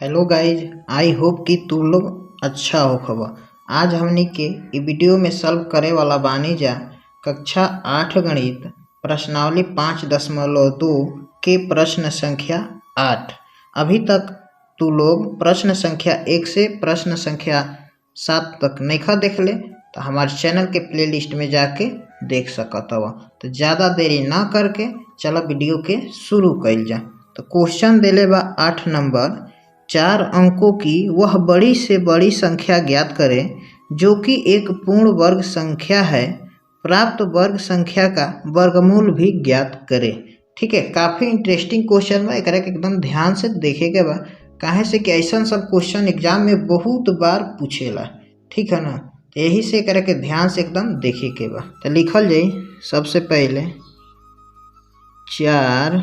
Hello guys, I hope कि तू लोग अच्छा हो खबा। आज हमनी के इ वीडियो में सॉल्व करे वाला बानी जा कक्षा 8 गणित प्रश्नावली 5.2 के प्रश्न संख्या 8। अभी तक तू लोग प्रश्न संख्या 1 से प्रश्न संख्या 7 तक नइखा देख ले तो हमारे चैनल के प्लेलिस्ट में जाके देख सकत हवा। तो ज़्यादा देरी ना करके चलो वीडियो के शुरू कइल जा। तो क्वेश्चन देले बा 8 नंबर, 4 अंकों की वह बड़ी से बड़ी संख्या ज्ञात करें जो कि एक पूर्ण वर्ग संख्या है। प्राप्त वर्ग संख्या का वर्गमूल भी ज्ञात करें। ठीक है, काफ़ी इंटरेस्टिंग क्वेश्चन बा, एकरा के एकदम ध्यान से देखे के बा। काहे से कि ऐसा सब क्वेश्चन एग्जाम में बहुत बार पूछेला। ठीक है ना, तो यही से एकरा के ध्यान से एकदम देखे के बा। तो लिखल जाई सबसे पहले 4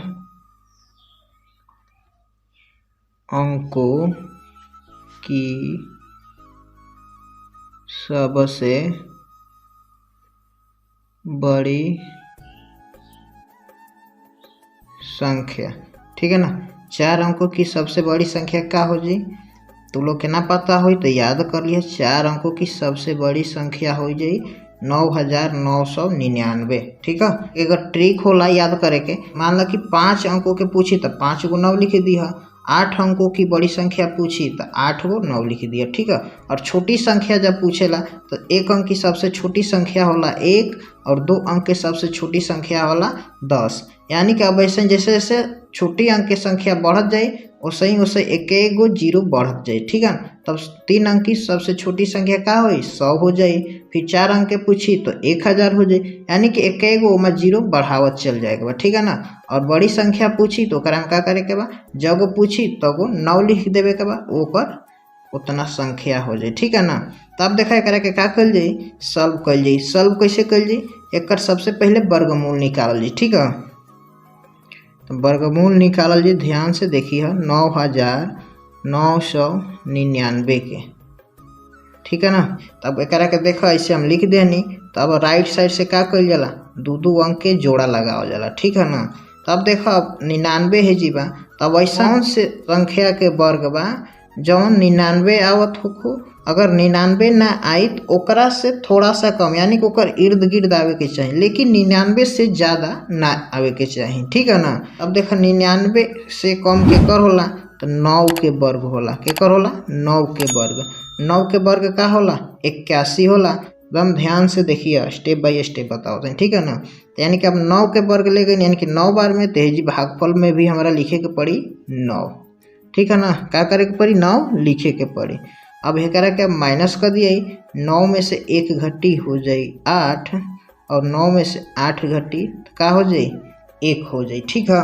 अंकों की सबसे बड़ी संख्या। ठीक है ना, 4 अंकों की सबसे बड़ी संख्या क्या हो जी? तो लोग के ना पता हो तो याद कर लिया। 4 अंकों की सबसे बड़ी संख्या हो जाई 9999। ठीक है, अगर ट्रिक होला याद करे के, मान लो कि 5 अंकों के पूछी तो 5 गो 9 लिख दिया। 8 अंकों की बड़ी संख्या पूछी तो 8 गो 9 लिख दिया। ठीक है, और छोटी संख्या जब पूछेला तो 1 अंक की सबसे छोटी संख्या होला 1 और 2 अंक के सबसे छोटी संख्या होला 10। यानी कि अब ऐसे जैसे जैसे छोटी अंक की संख्या बढ़त जाए वैसे एक गो जीरो बढ़त जाए। ठीक है, तब 3 अंक की सबसे छोटी संख्या का हो 100 हो जाए। फिर 4 अंक के पूछी तो 1000 हो जाए। यानी कि एक गो में जीरो बढ़ावत चल जाएगा। ठीक है ना, और बड़ी संख्या पूछी तो ओकरा में का करे के बा, जब वो पूछी तो 9 लिख देवे के बा, ओकर उतना संख्या हो जाए। ठीक है ना, तब देखा करा के का कल जाई, सॉल्व कल जाई। सॉल्व कैसे कल जाई, एक सबसे पहले वर्गमूल निकाल जाई। ठीक है, तो वर्गमूल निकालल जी, ध्यान से देखिए 9999 के। ठीक है ना, तब एक के देखो ऐसे हम लिख देनी। तब राइट साइड से का कल जाला, 2 अंक के जोड़ा लगावल जाला। ठीक है ना, तब देखो अब 99 है जी बा, तब ऐसा से संख्या के वर्ग बा जौन 99 आवत हो। अगर 99 ना आई तो ओकरा से थोड़ा सा कम, यानी कि ओकर इर्द गिर्द आवे के चाहिए, लेकिन 99 से ज़्यादा ना आवे के चाहिए। ठीक है ना, अब देखो 99 से कम केकर होला तो 9 के वर्ग होला। केकर होला 9 के वर्ग। 9 के वर्ग का होला 81 होला। एकदम ध्यान से देखिए, स्टेप बाय स्टेप बताओ। ठीक है ना, तो यानी कि अब 9 के वर्ग ले गए, यानी कि 9 बार में तेजी भागफल में भी हमारा लिखे के पड़ी 9। ठीक है ना, क्या करे के पड़ी 9 लिखे के पड़ी। अब एकरा के माइनस कर दिए, 9 में से 1 घटी हो जाई 8 और 9 में से 8 घटी तो का हो जाई 1 हो जाई। ठीक है,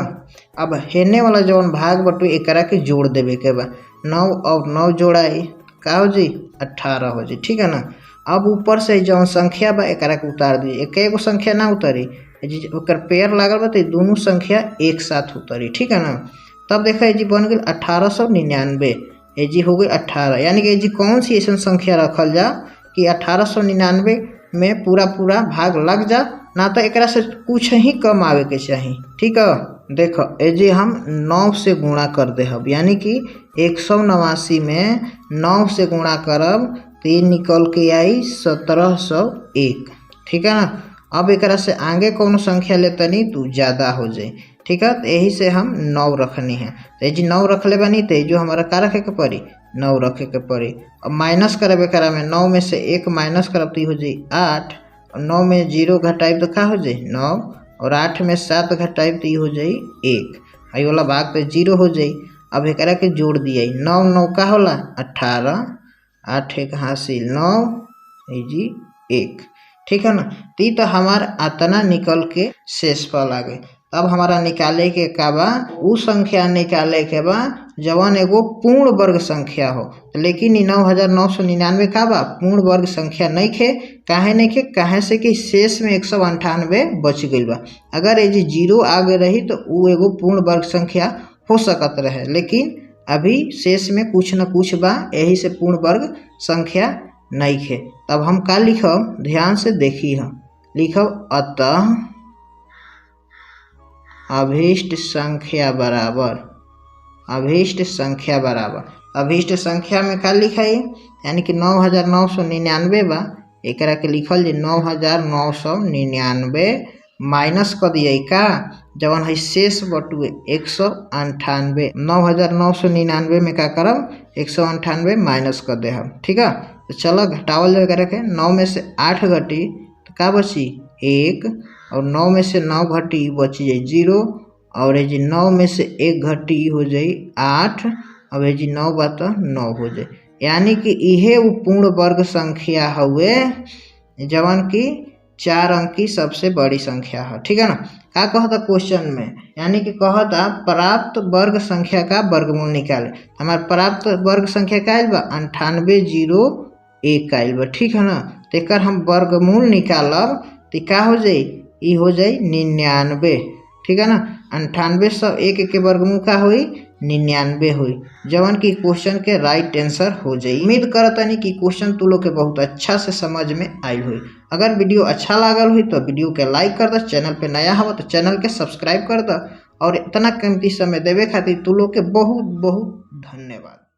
अब हेने वाला जौन भाग बटू एकरा के जोड़ देवे के बा। 9 और 9 जोड़ाई का हो जाई 18 हो जाई। ठीक है ना, अब ऊपर से जौन संख्या बा एकरा के उतार दी। एक संख्या ना उतरी, ओकर पेयर लागल बा तो दोनों संख्या एक साथ उतरी। ठीक है ना, तब देखा जी बन गई 1899। ये जी हो गई 18। यानी कि जी कौन सी ऐसी संख्या रखल जा कि 1899 में पूरा भाग लग जा, ना तो एकरा से कुछ ही कम आवे के चाहिए। ठीक है, देखो ये जी हम 9 से गुणा कर दे हब, यानी कि 189 में 9 से गुणा करब तो ये निकल के आई 1701। ठीक है ना, अब एकरा से आगे कौन संख्या लेता नहीं तो ज़्यादा हो जाए। ठीक है, तो यही से हम 9 रखनी है। तो ये जी 9 रख ले बनी, तो जो हमारा का रखे के पड़ी 9 रखे के पड़ी। अब माइनस करब एकरा में, 9 में से 1 माइनस करब तो हो जाए 8, और 9 में 0 घटाइब तो का हो जाए 9, और 8 में 7 घटाइब तो हो जाए 1। आई वाला भाग तो 0 हो जाए। अब एकरा के जोड़ दिए, 9 9 का होला 18, 8 1 हासिल 9, ये जी 1। ठीक है ना, तो हमारा अतना निकल के शेष फल आ गए। अब हमारा निकाले के का बा, उ संख्या निकाले के बा जवन एगो पूर्ण वर्ग संख्या हो। लेकिन 9999 का बा पूर्ण वर्ग संख्या नहीं खे। काहे नहीं खे, काहे से कि शेष में 198 बच गई बा। अगर ये जी 0 आगे रही तो उ एगो पूर्ण वर्ग संख्या हो सकत रहे, लेकिन अभी शेष में कुछ न कुछ बा, यही से पूर्ण वर्ग संख्या नहीं खे। तब हम का लिखब, ध्यान से देखी हम लिखब, अतः अभीष्ट संख्या बराबर अभीष्ट संख्या में का लिखाई, यानी कि 9999 बा, एकरा के लिखल जी 9999 माइनस कर दिए का जवन है शेष बटुए 198। 9999 में का करब 198 माइनस कर दे हम, ठीक है। तो चलो घटावल जो करे के 9 में से 8 घटी तो का बची 1, और 9 में से 9 घटी बची जाए 0, और ये जी 9 में से 1 घटी हो जाए 8, अब ये जी 9 बात 9 हो जाए, यानी कि इहे वो पूर्ण वर्ग संख्या हुए जवन की 4 अंक की सबसे बड़ी संख्या है, ठीक है ना। का कहता क्वेश्चन में, यानी कि कहता प्राप्त वर्ग संख्या का वर्गमूल निकाले। हमारे प्राप्त वर्ग संख्या का आयल बा 9801 आयल बा, ठीक है ना। तो एक हम वर्गमूल निकालब तो का हो जाए, ई हो जाए 99, ठीक है ना। 9801 के वर्गमूल का हुई 99 हुई, जवन की क्वेश्चन के राइट आंसर हो जाए। उम्मीद करता नहीं कि क्वेश्चन तू लोग के बहुत अच्छा से समझ में आई हुई। अगर वीडियो अच्छा लागल हुई तो वीडियो के लाइक कर दो, चैनल पे नया हो तो चैनल के सब्सक्राइब कर दो, और इतना कीमती समय देवे खातिर तू लोग के बहुत बहुत धन्यवाद।